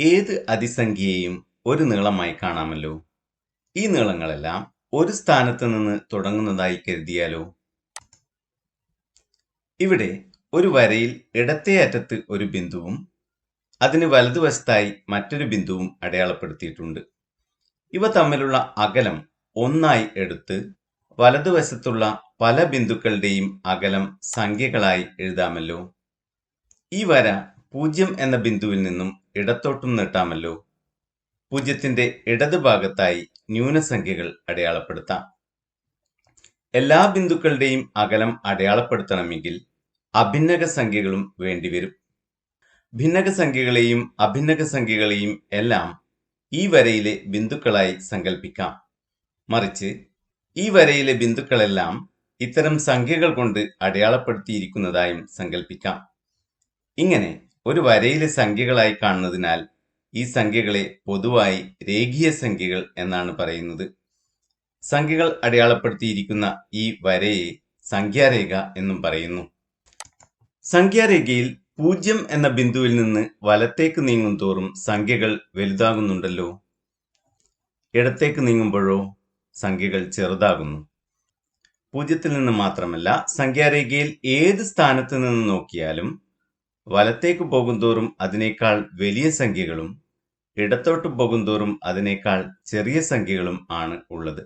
ഏത് അതിസംഖ്യയെയും ഒരു നീളമായി കാണാമല്ലോ. ഈ നീളങ്ങളെല്ലാം ഒരു സ്ഥാനത്ത് നിന്ന് തുടങ്ങുന്നതായി കരുതിയാലോ. ഇവിടെ ഒരു വരയിൽ ഇടത്തേ അറ്റത്ത് ഒരു ബിന്ദുവും അതിന് വലതുവശത്തായി മറ്റൊരു ബിന്ദുവും അടയാളപ്പെടുത്തിയിട്ടുണ്ട്. ഇവ തമ്മിലുള്ള അകലം ഒന്നായി എടുത്ത് വലതുവശത്തുള്ള പല ബിന്ദുക്കളുടെയും അകലം സംഖ്യകളായി എഴുതാമല്ലോ. ഈ വര 0 എന്ന ബിന്ദുവിൽ നിന്നും ഇടത്തോട്ടും നീട്ടാമല്ലോ. 0ന്റെ ഇടത് ഭാഗത്തായി ന്യൂനസംഖ്യകൾ അടയാളപ്പെടുത്താം. എല്ലാ ബിന്ദുക്കളുടെയും അകലം അടയാളപ്പെടുത്തണമെങ്കിൽ അഭിന്നക സംഖ്യകളും വേണ്ടിവരും. ഭിന്നക സംഖ്യകളെയും അഭിന്നക സംഖ്യകളെയും എല്ലാം ഈ വരയിലെ ബിന്ദുക്കളായി സങ്കല്പിക്കാം. മറിച്ച് ഈ വരയിലെ ബിന്ദുക്കളെല്ലാം ഇത്തരം സംഖ്യകൾ കൊണ്ട് അടയാളപ്പെടുത്തിയിരിക്കുന്നതായും സങ്കല്പിക്കാം. ഇങ്ങനെ ഒരു വരയിലെ സംഖ്യകളായി കാണുന്നതിനാൽ ഈ സംഖ്യകളെ പൊതുവായി രേഖീയ സംഖ്യകൾ എന്നാണ് പറയുന്നത്. സംഖ്യകൾ അടയാളപ്പെടുത്തിയിരിക്കുന്ന ഈ വരയെ സംഖ്യാരേഖ എന്നും പറയുന്നു. സംഖ്യാരേഖയിൽ 0 എന്ന ബിന്ദുവിൽ നിന്ന് വലത്തേക്ക് നീങ്ങും തോറും സംഖ്യകൾ വലുതാകുന്നുണ്ടല്ലോ. ഇടത്തേക്ക് നീങ്ങുമ്പോഴോ സംഖ്യകൾ ചെറുതാകുന്നു. 0ത്തിൽ നിന്ന് മാത്രമല്ല, സംഖ്യാരേഖയിൽ ഏത് സ്ഥാനത്ത് നിന്ന് നോക്കിയാലും വലത്തേക്ക് പോകുന്തോറും അതിനേക്കാൾ വലിയ സംഖ്യകളും ഇടത്തോട്ട് പോകുന്തോറും അതിനേക്കാൾ ചെറിയ സംഖ്യകളും ആണ് ഉള്ളത്.